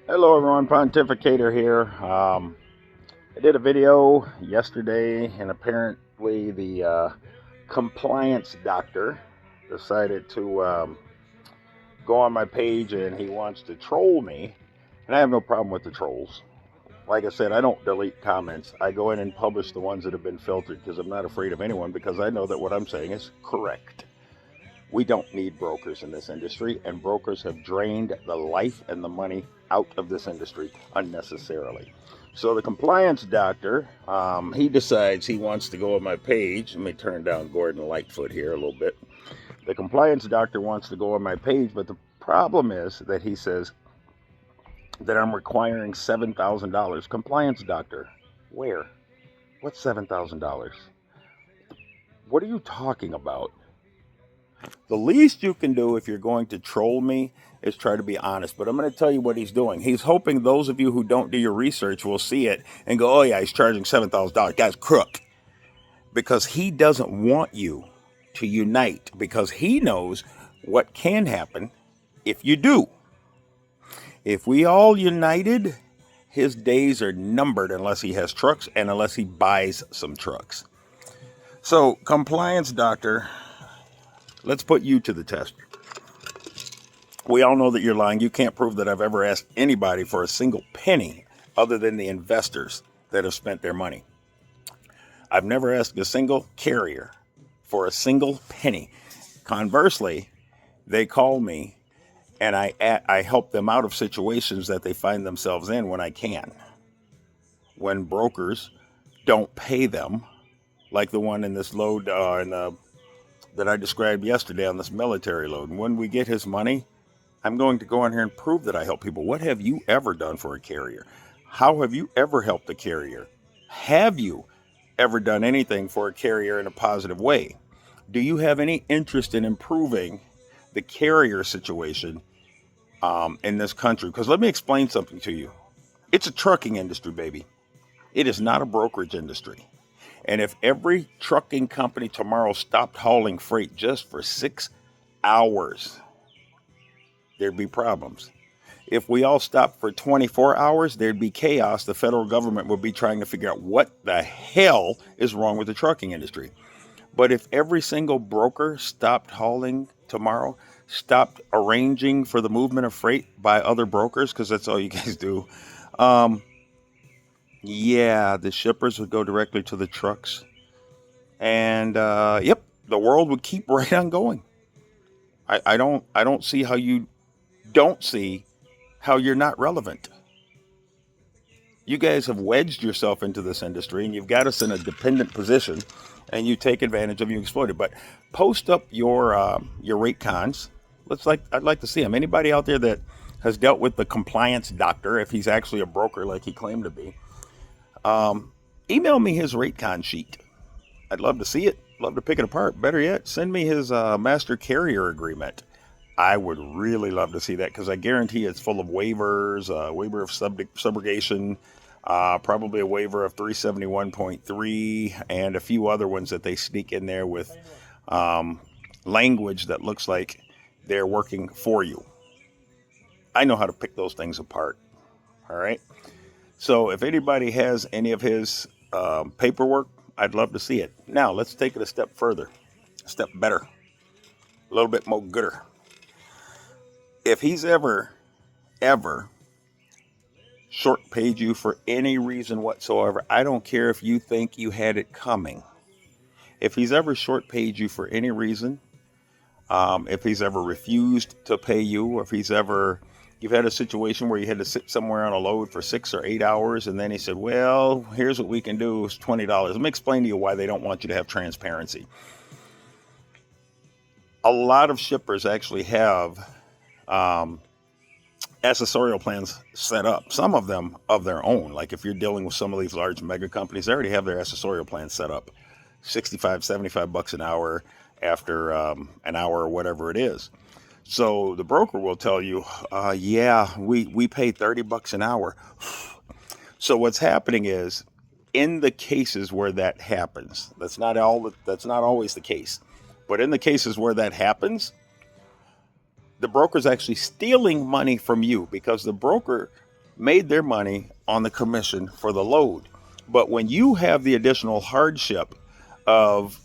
Hello, everyone. Pontificator here. I did a video yesterday, and apparently the compliance doctor decided to go on my page and he wants to troll me. And I have no problem with the trolls. Like I said, I don't delete comments. I go in and publish the ones that have been filtered because I'm not afraid of anyone because I know that what I'm saying is correct. We don't need brokers in this industry, and brokers have drained the life and the money out of this industry unnecessarily. So the compliance doctor, he decides he wants to go on my page. Let me turn down Gordon Lightfoot here a little bit. The compliance doctor wants to go on my page, but the problem is that he says that I'm requiring $7,000. Compliance doctor, where? What's $7,000? What are you talking about? The least you can do if you're going to troll me is try to be honest. But I'm going to tell you what he's doing. He's hoping those of you who don't do your research will see it and go, oh, yeah, he's charging $7,000. Guy's crook. Because he doesn't want you to unite because he knows what can happen if you do. If we all united, his days are numbered unless he has trucks and unless he buys some trucks. So, compliance doctor, let's put you to the test. We all know that you're lying. You can't prove that I've ever asked anybody for a single penny other than the investors that have spent their money. I've never asked a single carrier for a single penny. Conversely, they call me and I help them out of situations that they find themselves in when I can. When brokers don't pay them, like the one in this load that I described yesterday on this military load. And when we get his money, I'm going to go in here and prove that I help people. What have you ever done for a carrier? How have you ever helped a carrier? Have you ever done anything for a carrier in a positive way? Do you have any interest in improving the carrier situation in this country? Because let me explain something to you. It's a trucking industry, baby. It is not a brokerage industry. And if every trucking company tomorrow stopped hauling freight just for 6 hours, there'd be problems. If we all stopped for 24 hours, there'd be chaos. The federal government would be trying to figure out what the hell is wrong with the trucking industry. But if every single broker stopped hauling tomorrow, stopped arranging for the movement of freight by other brokers, because that's all you guys do, um, yeah, the shippers would go directly to the trucks. And yep, the world would keep right on going. I don't see how you don't see how you're not relevant. You guys have wedged yourself into this industry and you've got us in a dependent position and you take advantage of it, you exploit it. But post up your rate cons. I'd like to see them. Anybody out there that has dealt with the compliance doctor, if he's actually a broker like he claimed to be, email me his rate con sheet. I'd love to see it. Love to pick it apart. Better yet, send me his master carrier agreement. I would really love to see that because I guarantee it's full of waivers, waiver of subrogation, probably a waiver of 371.3, and a few other ones that they sneak in there with um, language that looks like they're working for you. I know how to pick those things apart. All right. So if anybody has any of his paperwork, I'd love to see it. Now let's take it a step further, a step better, a little bit more gooder. If he's ever short paid you for any reason whatsoever, I don't care if you think you had it coming. If he's ever short paid you for any reason, if he's ever refused to pay you, or if you've had a situation where you had to sit somewhere on a load for 6 or 8 hours, and then he said, well, here's what we can do, is $20. Let me explain to you why they don't want you to have transparency. A lot of shippers actually have accessorial plans set up, some of them of their own. Like if you're dealing with some of these large mega companies, they already have their accessorial plans set up, 65, 75 bucks an hour after an hour or whatever it is. So the broker will tell you, yeah, we pay 30 bucks an hour. So what's happening is, in the cases where that happens, that's not always the case, but in the cases where that happens, the broker's actually stealing money from you because the broker made their money on the commission for the load. But when you have the additional hardship of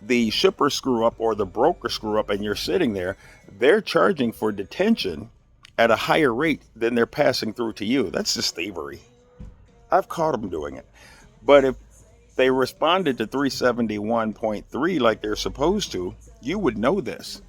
the shipper screw up or the broker screw up and you're sitting there, they're charging for detention at a higher rate than they're passing through to you. That's just thievery. I've caught them doing it. But if they responded to 371.3 like they're supposed to, you would know this.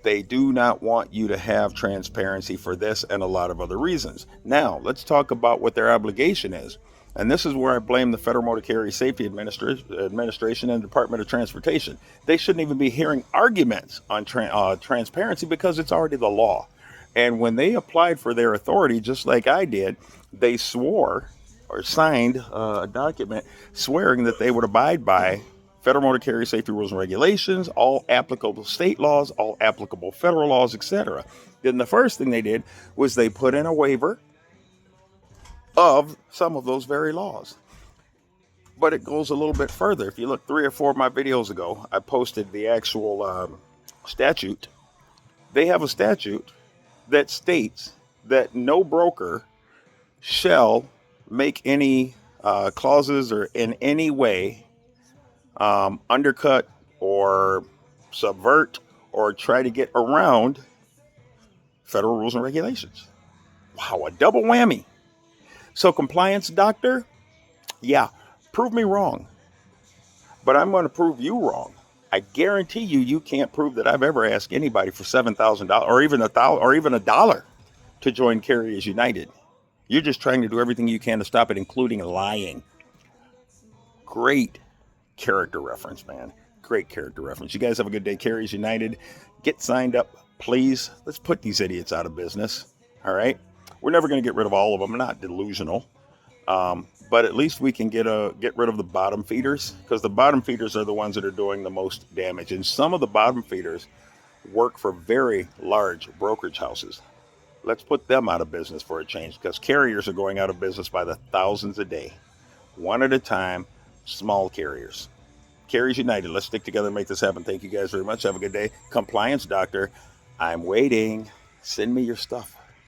They do not want you to have transparency for this and a lot of other reasons. Now, let's talk about what their obligation is. And this is where I blame the Federal Motor Carrier Safety Administration and Department of Transportation. They shouldn't even be hearing arguments on transparency because it's already the law. And when they applied for their authority, just like I did, they swore or signed a document swearing that they would abide by Federal Motor Carrier Safety Rules and Regulations, all applicable state laws, all applicable federal laws, etc. Then the first thing they did was they put in a waiver of some of those very laws. But it goes a little bit further. If you look 3 or 4 of my videos ago, I posted the actual statute. They have a statute that states that no broker shall make any clauses or in any way undercut or subvert or try to get around federal rules and regulations. Wow, a double whammy. So compliance doctor, yeah, prove me wrong. But I'm going to prove you wrong. I guarantee you can't prove that I've ever asked anybody for $7,000 or even $1 to join Carriers United. You're just trying to do everything you can to stop it, including lying. Great character reference, man. Great character reference. You guys have a good day. Carriers United. Get signed up, please. Let's put these idiots out of business. All right. We're never going to get rid of all of them. I'm not delusional. But at least we can get rid of the bottom feeders, because the bottom feeders are the ones that are doing the most damage. And some of the bottom feeders work for very large brokerage houses. Let's put them out of business for a change, because carriers are going out of business by the thousands a day. One at a time, small carriers. Carriers United, let's stick together and make this happen. Thank you guys very much. Have a good day. Compliance doctor, I'm waiting. Send me your stuff.